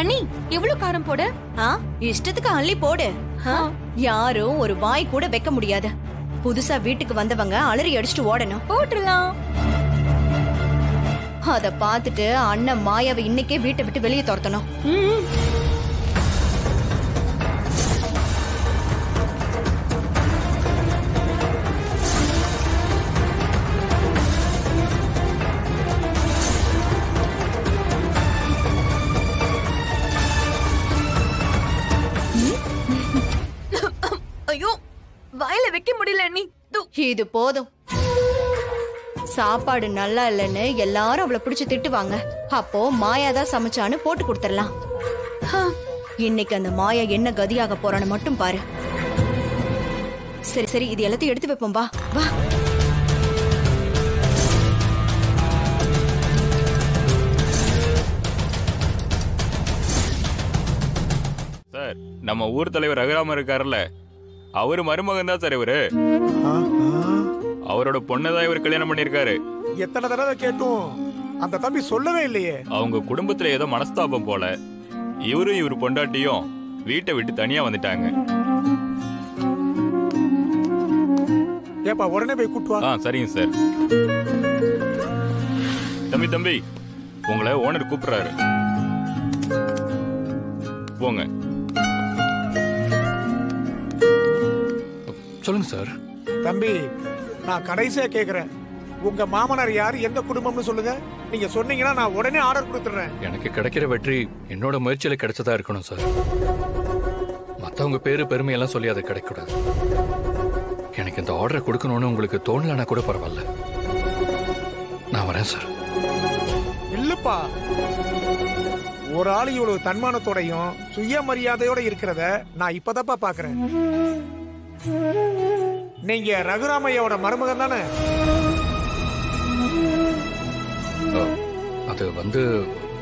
அண்ணி எவ்வளவு காரம் போட? இஷ்டத்துக்கு அள்ளி போடு. யாரும் ஒரு வாய் கூட வைக்க முடியாது. புதுசா வீட்டுக்கு வந்தவங்க அலறி அடிச்சுட்டு ஓடணும். போட்டுலாம். அத பாத்துட்டு அண்ணன் மாயாவை இன்னைக்கே வீட்டை விட்டு வெளியே துரத்தணும். ஐயோ, வாயில வைக்க முடியல அண்ணி. இது போதும். சாப்பாடு நல்லா இல்லைன்னு எல்லாரும் அவளை பிடிச்சு திட்டுவாங்க. அப்போ மாயாதான் சமைச்சான்னு போட்டு கொடுத்துடலாம். இன்னைக்கு அந்த மாயா என்ன கதியாக போறான்னு மட்டும் பாரு. சரி சரி, இது எல்லாத்தையும் எடுத்து வைப்போம். வா வா. சார், நம்ம ஊர் தலைவர் ரகுராமன் இருக்காருல்ல, அவரு மருமகன் தான் சார் இவரு. அவரோட பொண்ணதான் இவர் கல்யாணம் பண்ணிருக்காரு. எத்தனை தடவை கேட்டும் அந்த தம்பி சொல்லவே இல்லையே. அவங்க குடும்பத்துல ஏதோ மனஸ்தாபம் போல இவரும் இவர் பொண்டாட்டியும் வீட்டை விட்டு தனியா வந்துட்டாங்க. ஏப்பா உடனே போய் கூட்டு வா. சரிங்க சார். தம்பி உங்களை ஓனர் கூப்பிடுறாரு, போங்க. சொல்லுங்க சார். தம்பி, நான் கடைசியா கேக்குறேன், உங்க மாமனார் யாரு, எந்த குடும்பம்னு சொல்லுங்க. நீங்க சொன்னீங்கன்னா நான் உடனே ஆர்டர் கொடுத்துறேன். எனக்கு கிடைக்கிற வெற்றி என்னோட முயற்சியில கிடைச்சதா இருக்கணும் சார். மத்தவங்க பேரு பெருமையெல்லாம் சொல்லி அது கிடைக்கூடாது. எனக்கு இந்த ஆர்டரை கொடுக்கணும்னு உங்களுக்கு தோணலன்னா கூட பரவாயில்ல, நான் வரேன் சார். இல்லப்பா, ஒரு ஆள் இவ்வளவு தன்மானத்தோடையும் சுயமரியாதையோட இருக்கிறத நான் இப்பதாப்பா பாக்குறேன். நீங்க ரகுராமையோட மருமகன் தானே? அது வந்து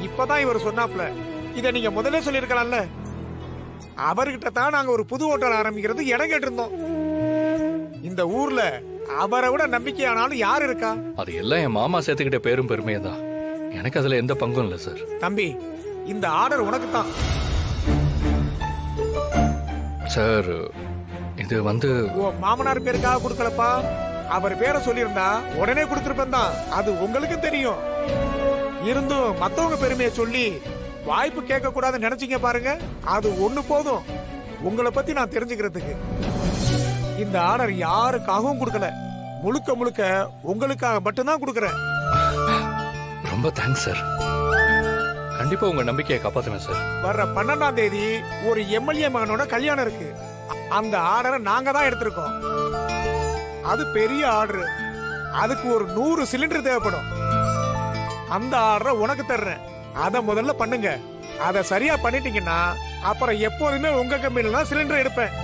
இப்பதான் இவர் சொன்னாப்ல. இத நீங்க முதல்ல சொல்லிருக்கலாம்ல. அவர்கிட்ட தான் நாங்க ஒரு புது ஹோட்டல் ஆரம்பிக்கிறது இடம் கேட்டிருந்தோம். இந்த ஊர்ல அவரை விட நம்பிக்கையானாலும் யாரு இருக்கா? அது எல்லாம் என் மாமா சேர்த்துக்கிட்ட பேரும் பெருமையா தான். எனக்கு அதுல எந்த பங்கும் இல்ல சார். தம்பி, இந்த ஆர்டர் உனக்கு தான் சார். இது வந்து மாமனார் பேருக்காக கொடுக்கலப்பா. அவர் பேரை சொல்லியிருந்தா உடனே கொடுத்திருப்பேன் தான். அது உங்களுக்கு தெரியும். இருந்தும் மத்தவங்க பெருமையை சொல்லி வாய்ப்பு கேட்க கூடாதுன்னு நினைச்சீங்க பாருங்க. அது ஒண்ணு போதும் உங்களை பத்தி நான் தெரிஞ்சுக்கிறதுக்கு. இந்த ஆர்டர் யாருக்காகவும் கொடுக்கல, முழுக்க முழுக்க உங்களுக்காக மட்டும்தான் கொடுக்கறேன். ரொம்ப தேங்க்ஸ் சார். கண்டிப்பா உங்க நம்பிக்கையை காப்பாத்துவேன் சார். வர்ற 12ஆம் தேதி ஒரு எம்எல்ஏ மகனோட கல்யாணம் இருக்கு. அந்த ஆர்டரை நாங்க தான் எடுத்திருக்கோம். அது பெரிய ஆர்டர். அதுக்கு ஒரு 100 சிலிண்டர் தேவைப்படும். அந்த ஆர்டரை உனக்கு தர்றேன். அத முதல்ல பண்ணுங்க. அத சரியா பண்ணிட்டீங்கன்னா அப்புறம் எப்போதுமே உங்க கம்பெனில தான் சிலிண்டர் எடுப்பேன்.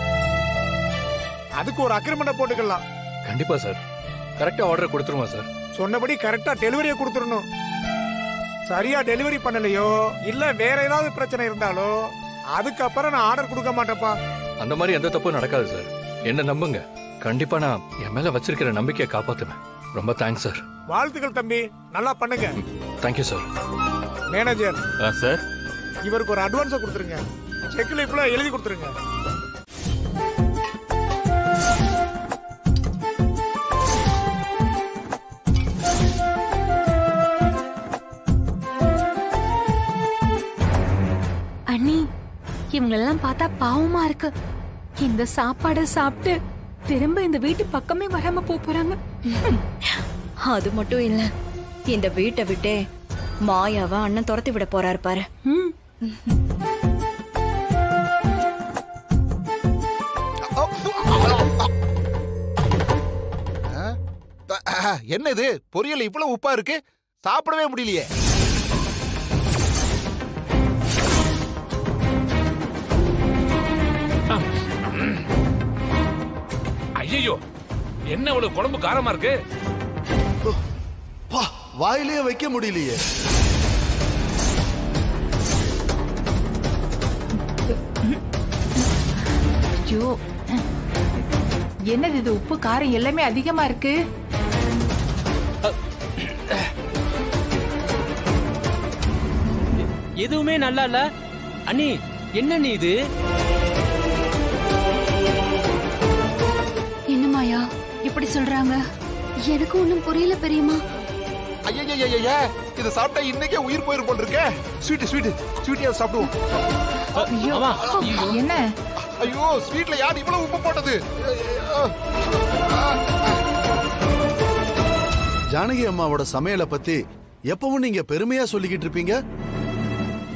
அதுக்கு ஒரு அக்ரிமெண்ட் போட்டுக்கலாம். கண்டிப்பா சார். கரெக்டா ஆர்டர் கொடுத்துருவோம் சார். சொன்னபடி கரெக்டா டெலிவரியை கொடுத்துடணும். சரியா டெலிவரி பண்ணலையோ இல்ல வேற ஏதாவது பிரச்சனை இருந்தாலோ அதுக்கப்புறம் நான் ஆர்டர் கொடுக்க மாட்டேன்ப்பா. அந்த மாதிரி எந்த தப்பும் நடக்காது சார். என்ன நம்புங்க. கண்டிப்பா நான் என் மேல வச்சிருக்கிற நம்பிக்கையை காப்பாத்துவேன். ரொம்ப தேங்க்ஸ் சார். வாழ்த்துக்கள் தம்பி, நல்லா பண்ணுங்க. Thank you sir. மேனேஜர் சார், இவருக்கு ஒரு அட்வான்ஸ் கொடுத்துருங்க. செக் லிப்ல எழுதி கொடுத்துருங்க. அண்ணி, இவங்களெல்லாம் பார்த்தா பாவமா இருக்கு. இந்த சாப்பாடை சாப்பிட்டு திரும்ப இந்த வீட்டு பக்கமே வராம போறாங்க. அது மட்டும் இல்ல, இந்த வீட்டை விட்டே மாயாவை அண்ணன் துரத்தி விட போறாரு பாரு. என்ன இது பொரியல் இவ்வளவு உப்பா இருக்கு? சாப்பிடவே முடியலையே. ஐயோ, என்ன அவ்வளவு குழம்பு காரமா இருக்கு? வாயிலே வைக்க முடியலையே. ஐயோ, என்னது இது? உப்பு காரம் எல்லாமே அதிகமா இருக்கு. எதுவுமே நல்லா இல்ல. அண்ணி என்ன நீ இது? என்ன மாயா இப்படி சொல்றாங்க? எனக்கு ஒண்ணும் புரியல பெரியம்மா. ஐயா இத சாப்பிட்டா இன்னைக்கே உயிர் போயிரும் போல இருக்கே. ஸ்வீட்டியா சாப்பிடுவோம். மாமா என்ன? ஐயோ ஸ்வீட்ல யார் இவ்வளவு உப்பு போட்டது? ஜானகி அம்மாவோட சமையலை பத்தி எப்பவும் நீங்க பெருமையா சொல்லிக்கிட்டு இருப்பீங்க.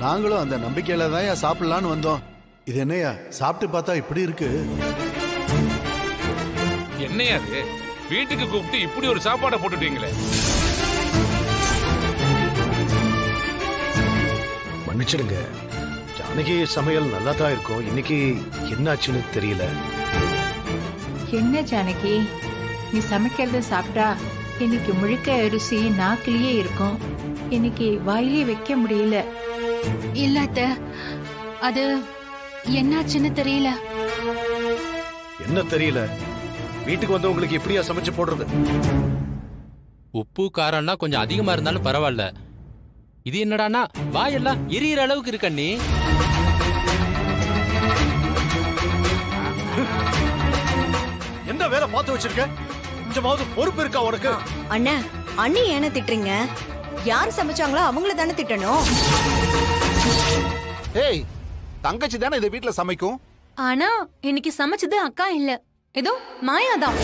நாங்களும் அந்த நம்பிக்கையில தான் சாப்பிடலான்னு வந்தோம். இது என்னையா சாப்பிட்டு பார்த்தா இப்படி இருக்கு? என்னையா அது? வீட்டுக்கு கூப்பிட்டு இப்படி ஒரு சாப்பாடை போட்டுட்டீங்களே. மன்னிச்சிடுங்க, ஜானகி சமையல் நல்லா தான் இருக்கும். இன்னைக்கு என்னாச்சுன்னு தெரியல. என்ன ஜானகி, நீ சமைக்கிறத சாப்பிட்டா இன்னைக்கு முழுக்க ருசி நாக்கிலேயே இருக்கும். இன்னைக்கு வாயிலே வைக்க முடியல. இல்ல அத்தை, அது என்னாச்சுன்னு தெரியல. என்ன தெரியல? வீட்டுக்கு வந்தவங்களுக்கு இப்படியா சமைச்சு போடுறது? உப்பு காரம்னா கொஞ்சம் அதிகமா இருந்தாலும் பரவாயில்ல. இது என்னடானா வாயெல்லாம் எரியிற அளவுக்கு இருக்கு அண்ணி. என்ன வேலை பார்த்து வச்சிருக்க? கொஞ்சமாவது பொறுப்பு இருக்கா உனக்கு? அண்ணா, அண்ணி ஏன திட்டுறீங்க? யார் சமைச்சாங்களோ அவங்கள தானே திட்டணும். ஏய், தங்கச்சி தானே இந்த வீட்டுல சமைக்கும். ஆனா இன்னைக்கு சமைச்சது அக்கா இல்ல, ஏதோ மாயாதான்.